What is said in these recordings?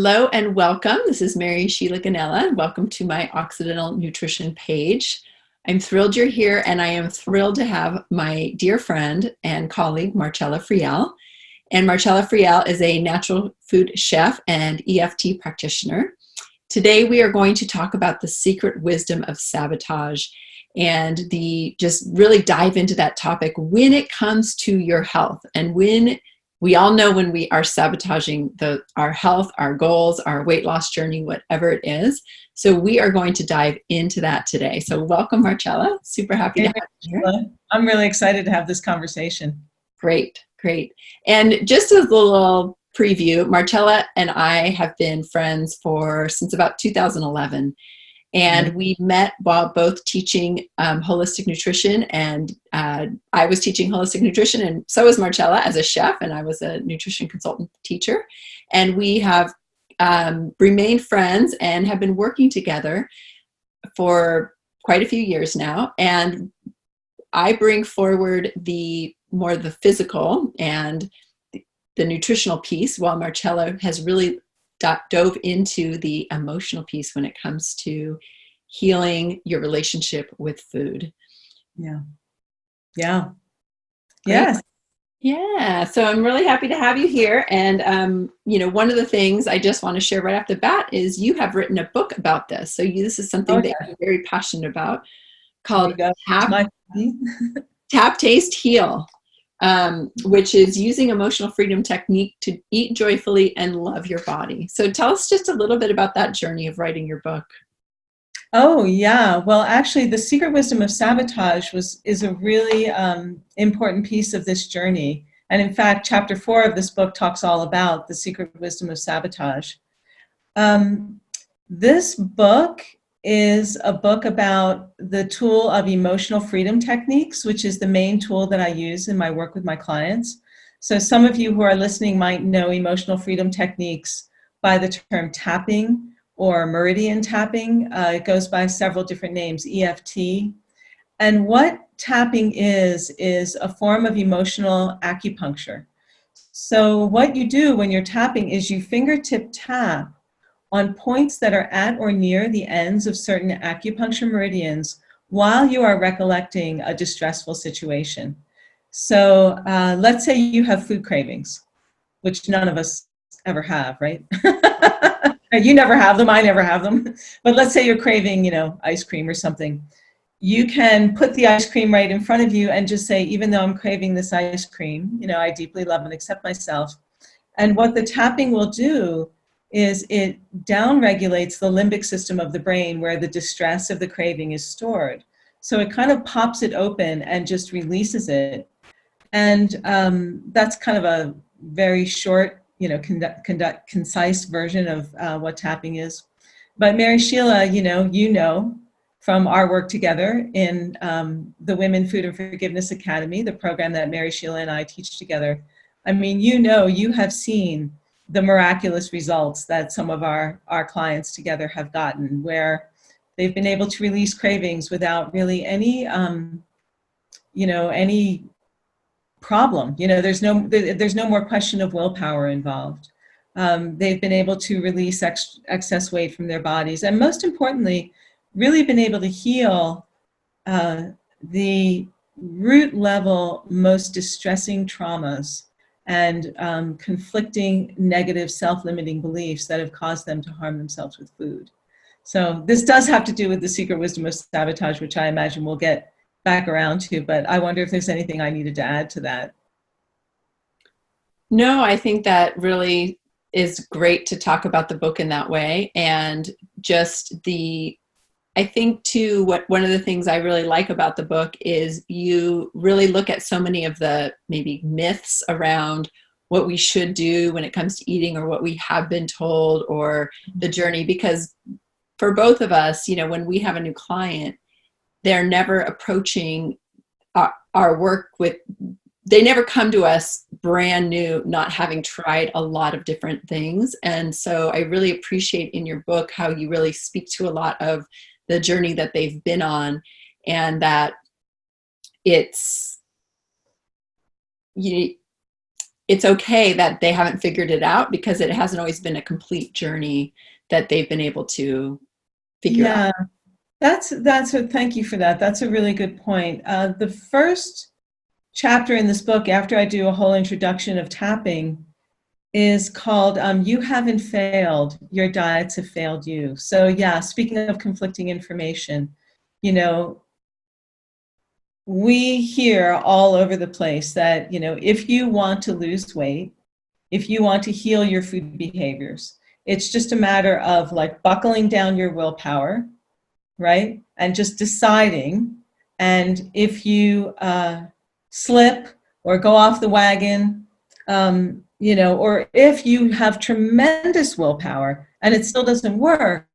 Hello and welcome. This is Mary Sheila Ganella. Welcome to my Occidental Nutrition page. I'm thrilled you're here, and I am thrilled to have my dear friend and colleague, Marcella Friel. And Marcella Friel is a natural food chef and EFT practitioner. Today we are going to talk about the secret wisdom of sabotage and just really dive into that topic when it comes to your health, and when we all know when we are sabotaging our health, our goals, our weight loss journey, whatever it is. So we are going to dive into that today. So welcome, Marcella. Super happy to have you here. I'm really excited to have this conversation. Great, great. And just as a little preview, Marcella and I have been friends since about 2011. And we met while both teaching holistic nutrition, and I was teaching holistic nutrition, and so was Marcella as a chef, and I was a nutrition consultant teacher. And we have remained friends and have been working together for quite a few years now. And I bring forward more the physical and the nutritional piece, while Marcella has really dove into the emotional piece when it comes to healing your relationship with food. Yeah. Great. Yes. Yeah. So I'm really happy to have you here. And, one of the things I just want to share right off the bat is you have written a book about this. So this is something that you're very passionate about, called Tap, Taste, Heal. Which is using emotional freedom technique to eat joyfully and love your body. So tell us just a little bit about that journey of writing your book. Oh, yeah. Well, actually, The Secret Wisdom of Sabotage is a really important piece of this journey. And in fact, chapter 4 of this book talks all about the secret wisdom of sabotage. This book is a book about the tool of emotional freedom techniques, which is the main tool that I use in my work with my clients. So some of you who are listening might know emotional freedom techniques by the term tapping or meridian tapping. It goes by several different names, EFT. And what tapping is a form of emotional acupuncture. So what you do when you're tapping is you fingertip tap on points that are at or near the ends of certain acupuncture meridians while you are recollecting a distressful situation. So let's say you have food cravings, which none of us ever have, right? You never have them, I never have them. But let's say you're craving, ice cream or something. You can put the ice cream right in front of you and just say, even though I'm craving this ice cream, I deeply love and accept myself. And what the tapping will do is it downregulates the limbic system of the brain where the distress of the craving is stored. So it kind of pops it open and just releases it. And that's kind of a very short, concise version of what tapping is. But Mary Sheila, you know from our work together in the Women, Food and Forgiveness Academy, the program that Mary Sheila and I teach together. I mean, you have seen the miraculous results that some of our clients together have gotten, where they've been able to release cravings without really any, any problem. There's no more question of willpower involved. They've been able to release excess weight from their bodies, and most importantly, really been able to heal the root level, most distressing traumas and conflicting negative self-limiting beliefs that have caused them to harm themselves with food. So this does have to do with the secret wisdom of sabotage, which I imagine we'll get back around to, but I wonder if there's anything I needed to add to that. No, I think that really is great to talk about the book in that way. And just I think too, one of the things I really like about the book is you really look at so many of the maybe myths around what we should do when it comes to eating, or what we have been told, or the journey. Because for both of us, when we have a new client, they're never approaching our work they never come to us brand new, not having tried a lot of different things. And so I really appreciate in your book how you really speak to a lot of the journey that they've been on, and that it's it's okay that they haven't figured it out, because it hasn't always been a complete journey that they've been able to figure out. Yeah, thank you for that. That's a really good point. The first chapter in this book, after I do a whole introduction of tapping, is called You Haven't Failed, Your Diets Have Failed You. So yeah, speaking of conflicting information, you know, we hear all over the place that, you know, if you want to lose weight, if you want to heal your food behaviors, it's just a matter of like buckling down your willpower, right? And just deciding. And if you slip or go off the wagon, you know, or if you have tremendous willpower and it still doesn't work,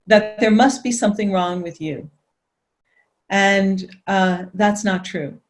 that there must be something wrong with you. And that's not true.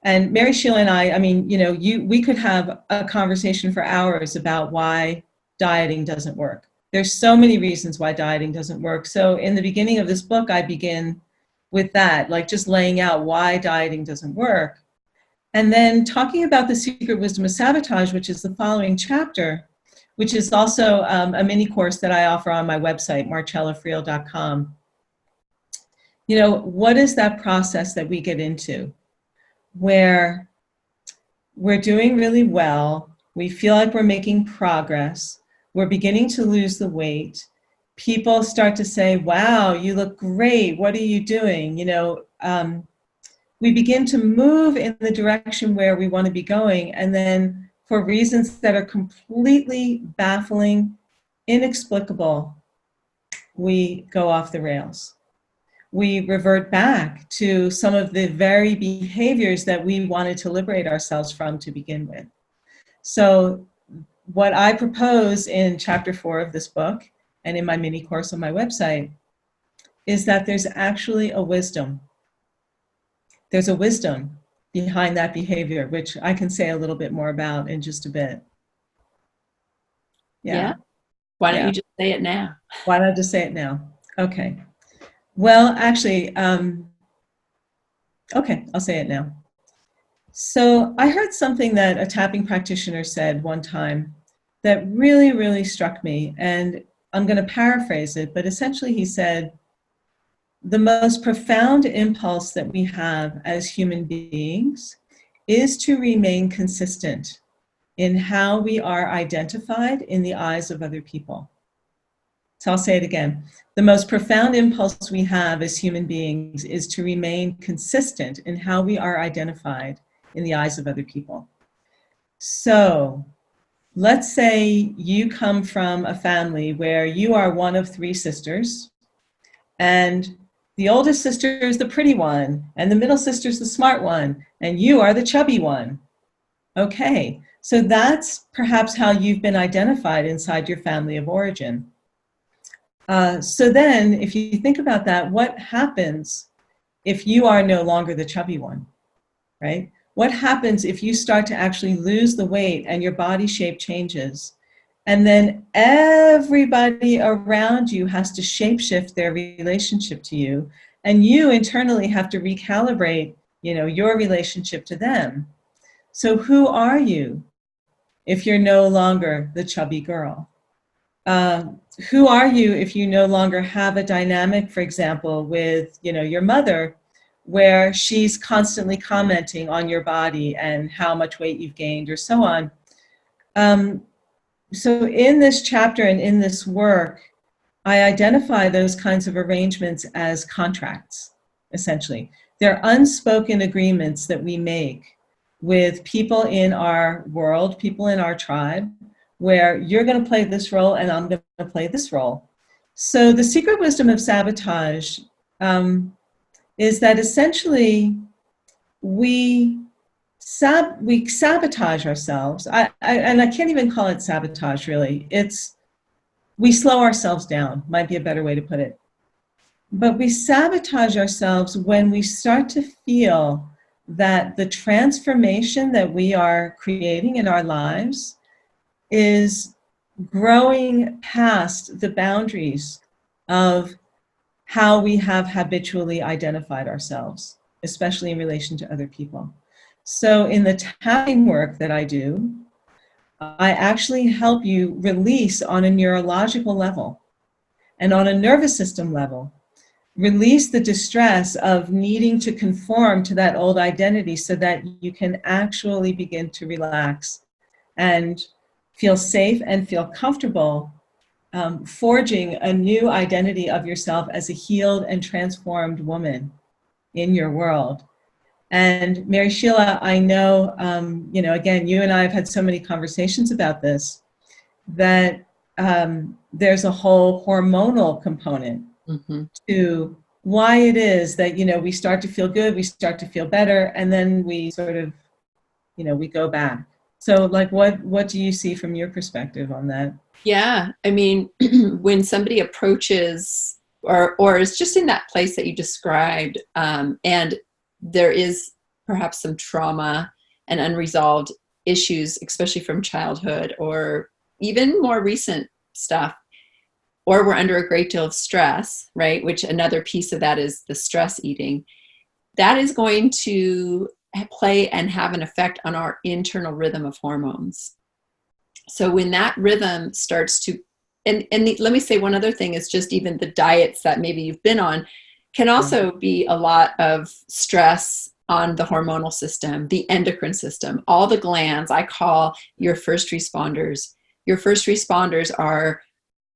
And Mary Sheila and I mean, you know, we could have a conversation for hours about why dieting doesn't work. There's so many reasons why dieting doesn't work. So in the beginning of this book, I begin with that, like just laying out why dieting doesn't work. And then talking about the secret wisdom of sabotage, which is the following chapter, which is also a mini course that I offer on my website, marcellafriel.com. You know, what is that process that we get into where we're doing really well, we feel like we're making progress, we're beginning to lose the weight, people start to say, wow, you look great, what are you doing? You know, we begin to move in the direction where we want to be going, and then for reasons that are completely baffling, inexplicable, we go off the rails. We revert back to some of the very behaviors that we wanted to liberate ourselves from to begin with. So what I propose in chapter 4 of this book and in my mini course on my website is that there's actually a wisdom. There's a wisdom behind that behavior, which I can say a little bit more about in just a bit. Yeah. Why don't Yeah. you just say it now? Why not just say it now? Okay. Well, actually, okay, I'll say it now. So I heard something that a tapping practitioner said one time that really, really struck me. And I'm going to paraphrase it, but essentially he said, the most profound impulse that we have as human beings is to remain consistent in how we are identified in the eyes of other people. So I'll say it again. The most profound impulse we have as human beings is to remain consistent in how we are identified in the eyes of other people. So let's say you come from a family where you are one of 3 sisters, and the oldest sister is the pretty one, and the middle sister is the smart one, and you are the chubby one. Okay, so that's perhaps how you've been identified inside your family of origin. So then, if you think about that, what happens if you are no longer the chubby one, right? What happens if you start to actually lose the weight and your body shape changes? And then everybody around you has to shapeshift their relationship to you. And you internally have to recalibrate, you know, your relationship to them. So who are you if you're no longer the chubby girl? Who are you if you no longer have a dynamic, for example, with, you know, your mother, where she's constantly commenting on your body and how much weight you've gained or so on? So in this chapter and in this work, I identify those kinds of arrangements as contracts, essentially. They're unspoken agreements that we make with people in our world, people in our tribe, where you're going to play this role and I'm going to play this role. So the secret wisdom of sabotage is that essentially we sabotage ourselves. And I can't even call it sabotage, really. We slow ourselves down, might be a better way to put it. But we sabotage ourselves when we start to feel that the transformation that we are creating in our lives is growing past the boundaries of how we have habitually identified ourselves, especially in relation to other people. So in the tapping work that I do, I actually help you release on a neurological level and on a nervous system level. Release the distress of needing to conform to that old identity so that you can actually begin to relax and feel safe and feel comfortable forging a new identity of yourself as a healed and transformed woman in your world. And Mary Sheila, I know, again, you and I have had so many conversations about this, that there's a whole hormonal component to why it is that, we start to feel good, we start to feel better, and then we sort of, we go back. So like, what do you see from your perspective on that? Yeah, I mean, when somebody approaches or is just in that place that you described, and there is perhaps some trauma and unresolved issues, especially from childhood or even more recent stuff, or we're under a great deal of stress, right? Which another piece of that is the stress eating. That is going to play and have an effect on our internal rhythm of hormones. So when that rhythm starts to, let me say one other thing is just even the diets that maybe you've been on can also be a lot of stress on the hormonal system, the endocrine system, all the glands. I call your first responders. Your first responders are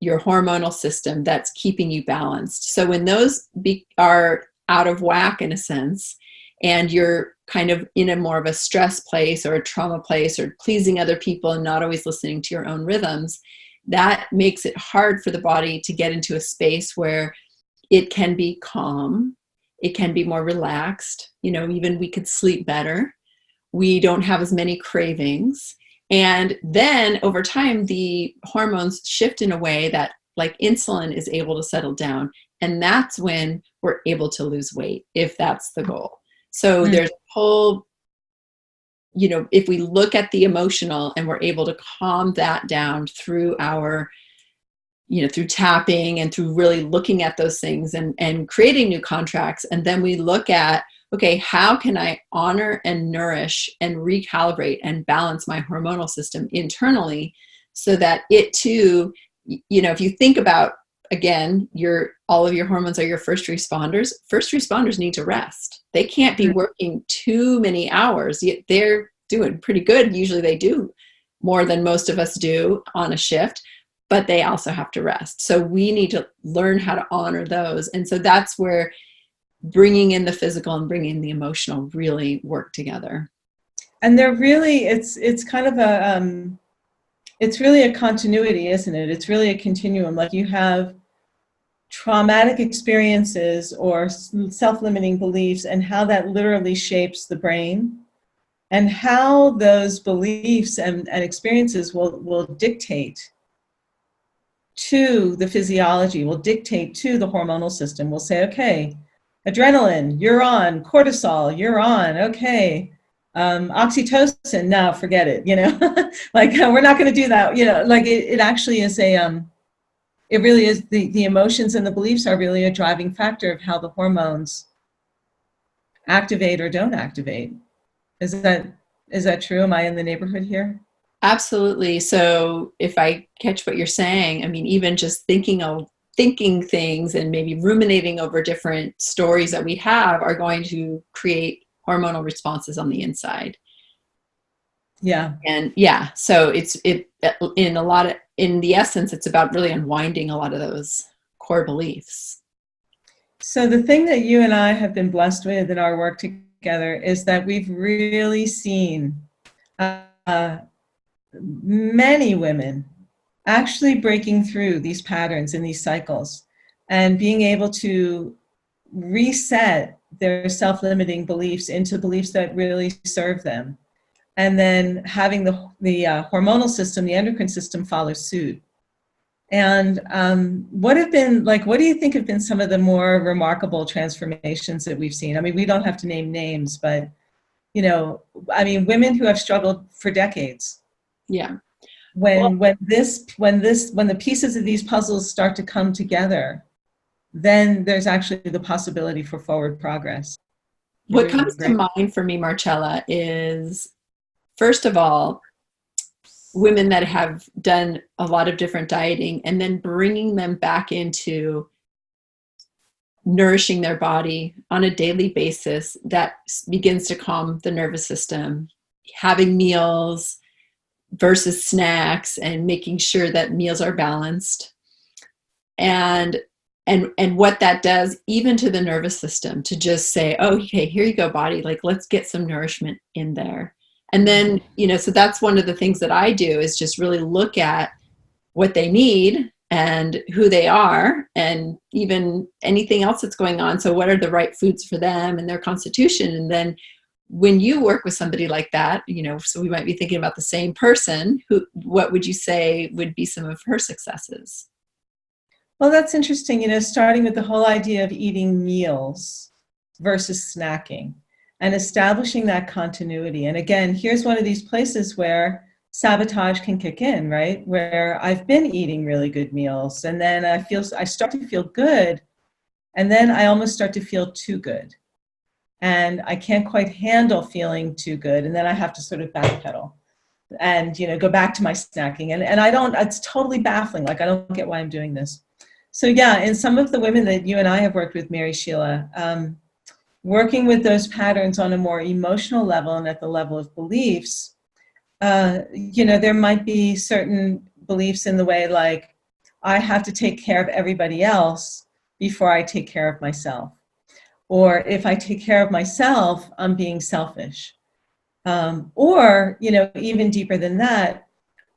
your hormonal system that's keeping you balanced. So when those are out of whack in a sense, and you're kind of in a more of a stress place or a trauma place or pleasing other people and not always listening to your own rhythms, that makes it hard for the body to get into a space where it can be calm, it can be more relaxed, even we could sleep better. We don't have as many cravings. And then over time, the hormones shift in a way that like insulin is able to settle down. And that's when we're able to lose weight, if that's the goal. So there's a whole, if we look at the emotional and we're able to calm that down through our, through tapping and through really looking at those things and creating new contracts. And then we look at, okay, how can I honor and nourish and recalibrate and balance my hormonal system internally so that it too, if you think about, again, all of your hormones are your first responders. First responders need to rest. They can't be working too many hours. They're doing pretty good. Usually they do more than most of us do on a shift, but they also have to rest. So we need to learn how to honor those. And so that's where bringing in the physical and bringing in the emotional really work together. And they're really, it's kind of it's really a continuity, isn't it? It's really a continuum. Like you have traumatic experiences or self-limiting beliefs and how that literally shapes the brain and how those beliefs and experiences will dictate to the physiology, will dictate to the hormonal system. We'll say, okay, adrenaline, you're on. Cortisol, you're on. Okay. Oxytocin, no, forget it, like we're not going to do that, like it actually is it really is the emotions and the beliefs are really a driving factor of how the hormones activate or don't activate. Is that true? Am I in the neighborhood here? Absolutely. So if I catch what you're saying, I mean, even just thinking things and maybe ruminating over different stories that we have are going to create hormonal responses on the inside. Yeah. And so in the essence, it's about really unwinding a lot of those core beliefs. So the thing that you and I have been blessed with in our work together is that we've really seen many women actually breaking through these patterns and these cycles and being able to reset their self-limiting beliefs into beliefs that really serve them. And then having the hormonal system, the endocrine system follow suit. And what do you think have been some of the more remarkable transformations that we've seen? I mean, we don't have to name names, but, women who have struggled for decades. Yeah. When the pieces of these puzzles start to come together, then there's actually the possibility for forward progress. You're What doing comes to great. mind for me, Marcella, is first of all, women that have done a lot of different dieting and then bringing them back into nourishing their body on a daily basis that begins to calm the nervous system, having meals versus snacks and making sure that meals are balanced, and what that does even to the nervous system, to just say, oh, okay, here you go, body, like let's get some nourishment in there. And then, so that's one of the things that I do, is just really look at what they need and who they are, and even anything else that's going on. So what are the right foods for them and their constitution? And then when you work with somebody like that, so we might be thinking about the same person, what would you say would be some of her successes? Well, that's interesting, starting with the whole idea of eating meals versus snacking and establishing that continuity. And again, here's one of these places where sabotage can kick in, right? Where I've been eating really good meals, and then I start to feel good, and then I almost start to feel too good. And I can't quite handle feeling too good, and then I have to sort of backpedal and go back to my snacking. And I don't, it's totally baffling. Like, I don't get why I'm doing this. So yeah, in some of the women that you and I have worked with, Mary Sheila, working with those patterns on a more emotional level and at the level of beliefs, there might be certain beliefs in the way, like, I have to take care of everybody else before I take care of myself. Or if I take care of myself, I'm being selfish. Or, even deeper than that,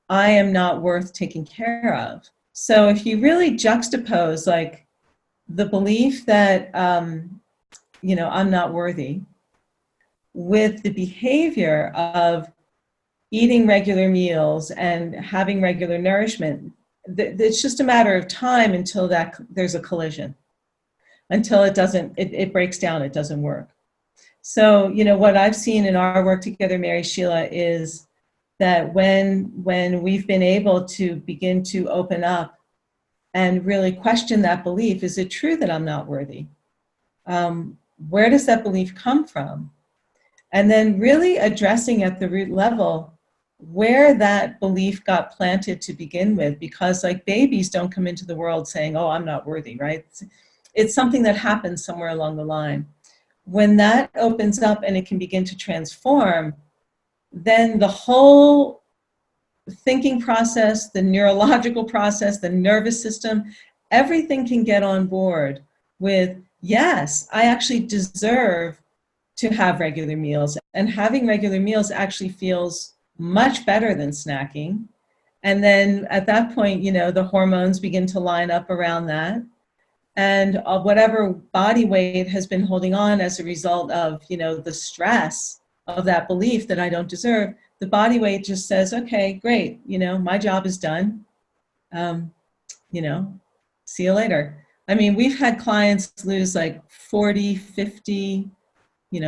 I am not worth taking care of. So if you really juxtapose, like, the belief that, I'm not worthy with the behavior of eating regular meals and having regular nourishment, it's just a matter of time until there's a collision, until it breaks down, it doesn't work. So, what I've seen in our work together, Mary Sheila, is that when we've been able to begin to open up and really question that belief, is it true that I'm not worthy? Where does that belief come from? And then really addressing at the root level where that belief got planted to begin with, because like babies don't come into the world saying, oh, I'm not worthy, right? It's something that happens somewhere along the line. When that opens up and it can begin to transform, then the whole thinking process, the neurological process, the nervous system, everything can get on board with, yes, I actually deserve to have regular meals. And having regular meals actually feels much better than snacking. And then at that point, the hormones begin to line up around that. And whatever body weight has been holding on as a result of, the stress of that belief that I don't deserve, the body weight just says, okay, great, my job is done. See you later. I mean, we've had clients lose like 40, 50,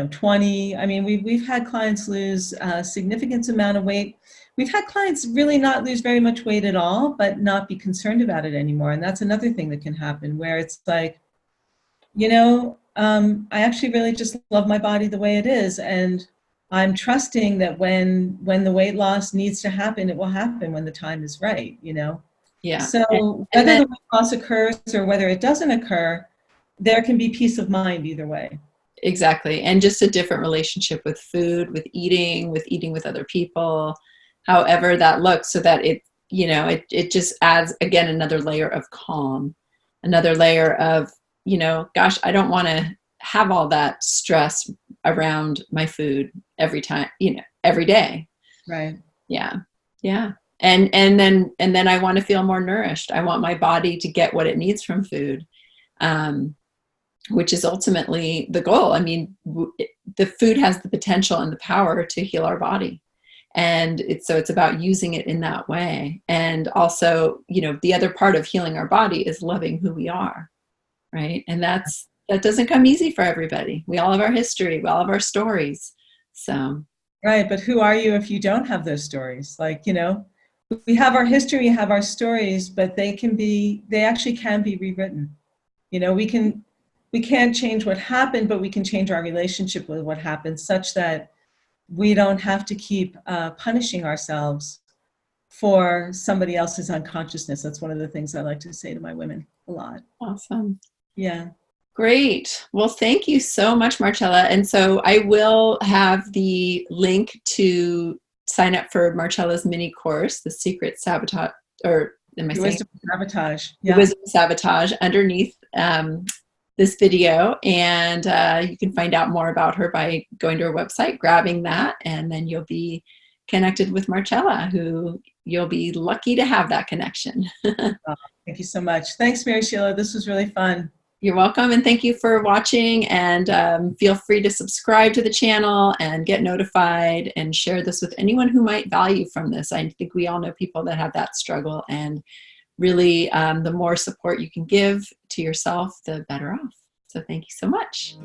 20. I mean, we've had clients lose a significant amount of weight. We've had clients really not lose very much weight at all, but not be concerned about it anymore. And that's another thing that can happen, where it's like, I actually really just love my body the way it is. And I'm trusting that when the weight loss needs to happen, it will happen when the time is right, Yeah. So whether the weight loss occurs or whether it doesn't occur, there can be peace of mind either way. Exactly. And just a different relationship with food, with eating with other people, however that looks, so that it just adds, again, another layer of calm, another layer of, gosh, I don't want to have all that stress around my food every time, every day. Right. Yeah. Yeah. And then I want to feel more nourished. I want my body to get what it needs from food. Which is ultimately the goal. I mean, the food has the potential and the power to heal our body. And it's about using it in that way. And also, the other part of healing our body is loving who we are, right? And that doesn't come easy for everybody. We all have our history. We all have our stories. So. Right. But who are you if you don't have those stories? Like, we have our history, we have our stories, but they actually can be rewritten. we can't change what happened, but we can change our relationship with what happened such that we don't have to keep punishing ourselves for somebody else's unconsciousness. That's one of the things I like to say to my women a lot. Awesome. Yeah. Great. Well, thank you so much, Marcella. And so I will have the link to sign up for Marcella's mini course, the Secret Sabotage, or am I saying? Wisdom of Sabotage. The Yeah. Wisdom of Sabotage underneath this video. And you can find out more about her by going to her website, grabbing that, and then you'll be connected with Marcella, who you'll be lucky to have that connection. Thank you so much. Thanks, Mary Sheila. This was really fun. You're welcome, and thank you for watching, and feel free to subscribe to the channel and get notified and share this with anyone who might value from this. I think we all know people that have that struggle, and really the more support you can give to yourself, the better off. So thank you so much.